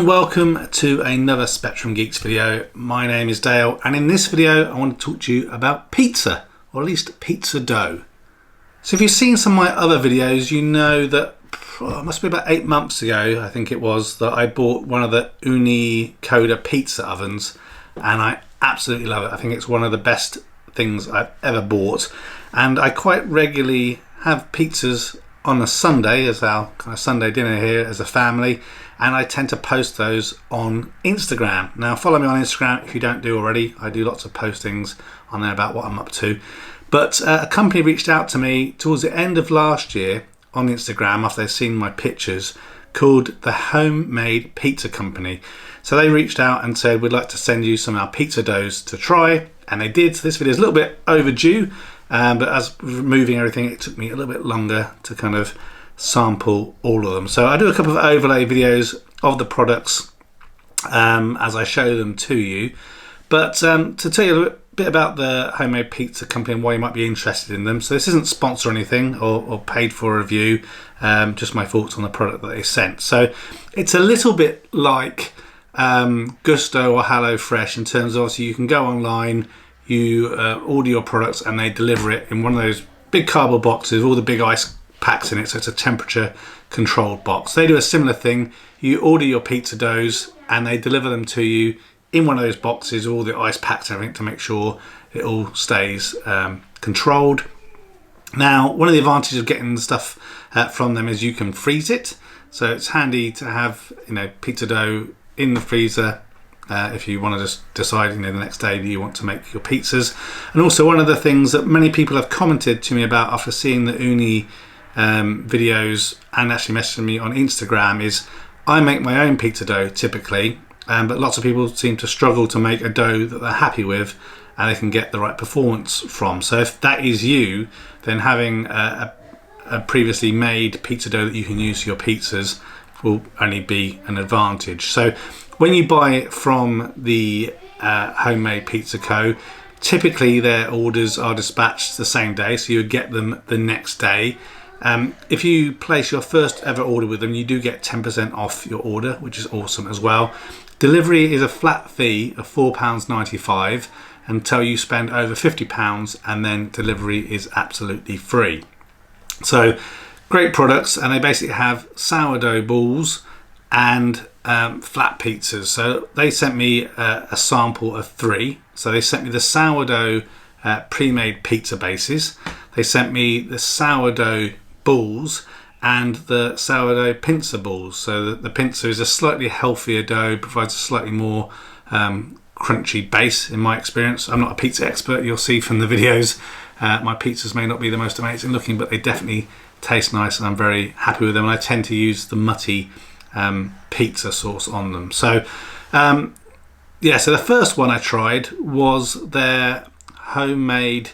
and welcome to another Spectrum Geeks video. My name is Dale, and in this video I want to talk to you about pizza, or at least pizza dough. So if you've seen some of my other videos, you know that it must be about 8 months ago, I think it was, that I bought one of the Coda pizza ovens, and I absolutely love it. I think it's one of the best things I've ever bought, and I quite regularly have pizzas on a Sunday as our kind of Sunday dinner here as a family, and I tend to post those on Instagram. Now follow me on Instagram if you don't do already. I do lots of postings on there about what I'm up to. But a company reached out to me towards the end of last year on Instagram after they'd seen my pictures, called the Homemade Pizza Company. So they reached out and said, we'd like to send you some of our pizza doughs to try, and they did. So this video is a little bit overdue, but as removing everything, it took me a little bit longer to kind of sample all of them. So I do a couple of overlay videos of the products as I show them to you. But to tell you a bit about the Homemade Pizza Company and why you might be interested in them. So this isn't sponsored or anything or paid for a review, just my thoughts on the product that they sent. So it's a little bit like Gusto or HelloFresh in terms of, obviously you can go online, you order your products and they deliver it in one of those big cardboard boxes with all the big ice packs in it, so it's a temperature controlled box. They do a similar thing. You order your pizza doughs and they deliver them to you in one of those boxes with all the ice packs and everything to make sure it all stays controlled. Now, one of the advantages of getting the stuff from them is you can freeze it, so it's handy to have, you know, pizza dough in the freezer if you want to just decide, you know, the next day that you want to make your pizzas. And also, one of the things that many people have commented to me about after seeing the videos and actually messaging me on Instagram is I make my own pizza dough typically, but lots of people seem to struggle to make a dough that they're happy with and they can get the right performance from. So if that is you, then having a previously made pizza dough that you can use for your pizzas will only be an advantage. So when you buy it from the Homemade Pizza Co., typically their orders are dispatched the same day, so you would get them the next day. If you place your first ever order with them, you do get 10% off your order, which is awesome as well. Delivery is a flat fee of £4.95 until you spend over £50, and then delivery is absolutely free. So great products, and they basically have sourdough balls and flat pizzas. So they sent me a sample of 3. So they sent me the sourdough pre-made pizza bases. They sent me the sourdough balls and the sourdough pincer balls. So the pincer is a slightly healthier dough, provides a slightly more crunchy base in my experience. I'm not a pizza expert, you'll see from the videos. My pizzas may not be the most amazing looking, but they definitely taste nice and I'm very happy with them. And I tend to use the Mutti pizza sauce on them. So yeah, so the first one I tried was their homemade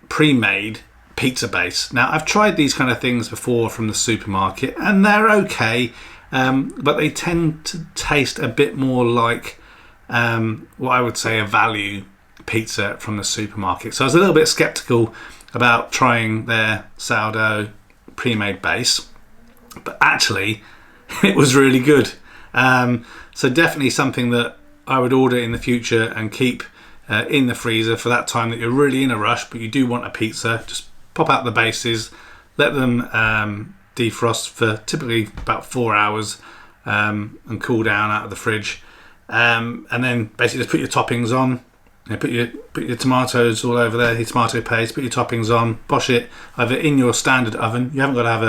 pre-made pizza base. Now I've tried these kind of things before from the supermarket and they're okay, but they tend to taste a bit more like what I would say a value pizza from the supermarket. So I was a little bit skeptical about trying their sourdough pre-made base, but actually it was really good. So definitely something that I would order in the future and keep in the freezer for that time that you're really in a rush, but you do want a pizza. Just pop out the bases, let them defrost for typically about 4 hours and cool down out of the fridge. And then basically just put your toppings on. You know, put your tomatoes all over there, your tomato paste, put your toppings on, bosh it either in your standard oven. You haven't got to have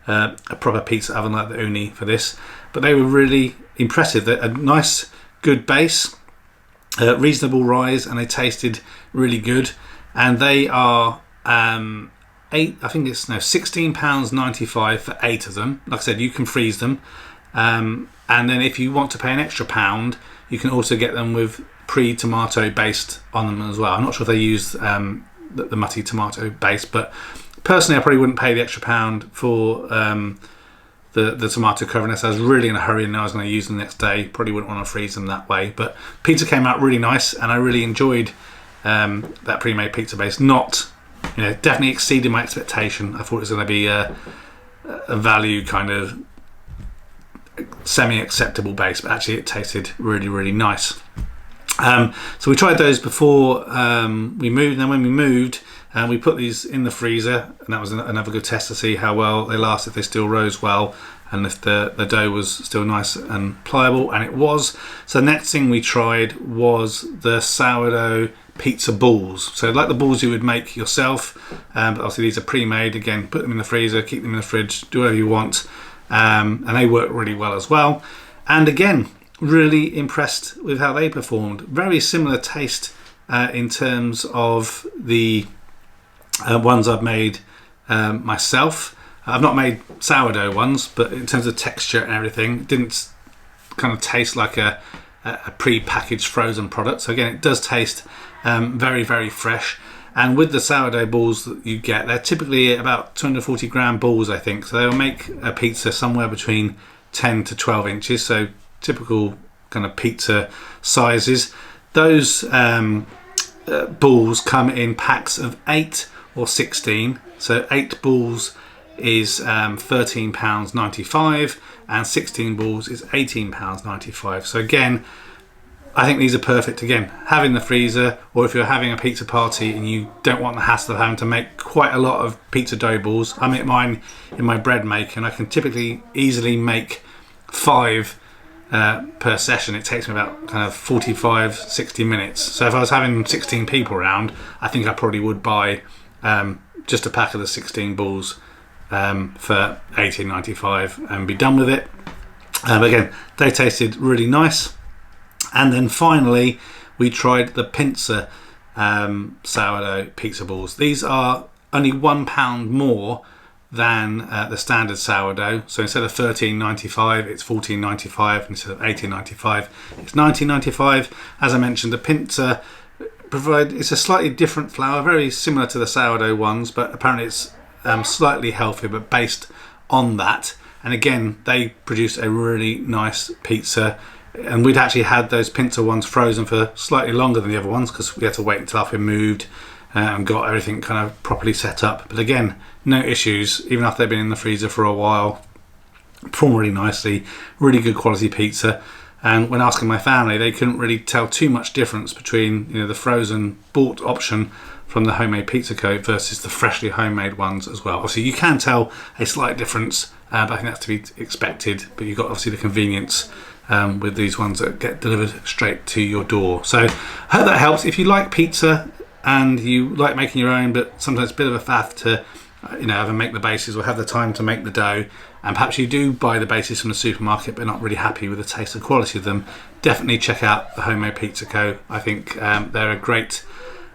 a proper pizza oven like the Uni for this, but they were really impressive. They're a nice, good base, reasonable rise, and they tasted really good. And they are £16.95 for 8 of them. Like I said, you can freeze them, and then if you want to pay an extra £1, you can also get them with pre-tomato based on them as well. I'm not sure if they use the Mutti tomato base, but personally I probably wouldn't pay the extra £1 for the tomato cover unless I was really in a hurry and I was going to use them the next day. Probably wouldn't want to freeze them that way. But pizza came out really nice, and I really enjoyed that pre-made pizza base. Not, you know, definitely exceeded my expectation. I thought it was going to be a value kind of semi-acceptable base, but actually it tasted really, really nice. So we tried those before we moved, and then when we moved, we put these in the freezer, and that was another good test to see how well they last, if they still rose well, and if the dough was still nice and pliable, and it was. So the next thing we tried was the sourdough pizza balls. So like the balls you would make yourself, but obviously these are pre-made. Again, put them in the freezer, keep them in the fridge, do whatever you want, and they work really well as well. And again, really impressed with how they performed. Very similar taste in terms of the ones I've made myself. I've not made sourdough ones, but in terms of texture and everything, it didn't kind of taste like a pre-packaged frozen product. So again, it does taste very, very fresh. And with the sourdough balls that you get, they're typically about 240 gram balls, I think. So they'll make a pizza somewhere between 10 to 12 inches. So typical kind of pizza sizes. Those balls come in packs of 8 or 16. So 8 balls is £13.95 and 16 balls is £18.95. So again, I think these are perfect. Again, have in the freezer, or if you're having a pizza party and you don't want the hassle of having to make quite a lot of pizza dough balls. I make mine in my bread maker, and I can typically easily make 5 per session. It takes me about kind of 45-60 minutes. So if I was having 16 people around, I think I probably would buy just a pack of the 16 balls for £18.95 and be done with it. But again, they tasted really nice. And then finally, we tried the Pinto sourdough pizza balls. These are only £1 more than the standard sourdough. So instead of £13.95, it's £14.95. Instead of £18.95, it's £19.95. As I mentioned, the Pinto it's a slightly different flour, very similar to the sourdough ones, but apparently it's slightly healthier, but based on that. And again, they produce a really nice pizza. And we'd actually had those Pinto ones frozen for slightly longer than the other ones because we had to wait until after we moved and got everything kind of properly set up. But again, no issues, even after they've been in the freezer for a while. Perform really nicely, really good quality pizza. And when asking my family, they couldn't really tell too much difference between, you know, the frozen bought option from the Homemade Pizza Co. versus the freshly homemade ones as well. Obviously, you can tell a slight difference, but I think that's to be expected. But you've got obviously the convenience with these ones that get delivered straight to your door. So I hope that helps. If you like pizza and you like making your own, but sometimes it's a bit of a faff to either make the bases or have the time to make the dough, and perhaps you do buy the bases from the supermarket but not really happy with the taste and quality of them, definitely check out the Homemade Pizza Co. I think they're a great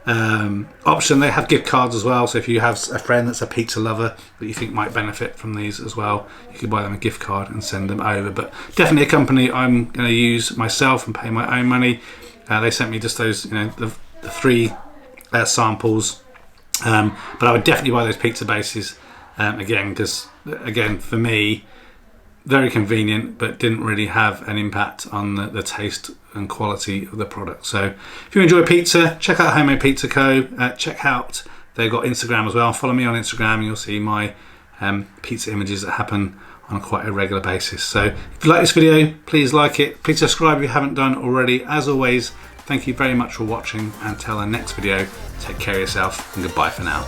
option. They have gift cards as well, so if you have a friend that's a pizza lover that you think might benefit from these as well, you could buy them a gift card and send them over. But definitely a company I'm going to use myself and pay my own money. They sent me just those, the 3 samples, but I would definitely buy those pizza bases again, because again, for me, very convenient, but didn't really have an impact on the taste and quality of the product. So if you enjoy pizza, check out Homemade Pizza Co. Check out, they've got Instagram as well. Follow me on Instagram and you'll see my pizza images that happen on quite a regular basis. So if you like this video, please like it. Please subscribe if you haven't done already. As always, thank you very much for watching. Until the next video, take care of yourself and goodbye for now.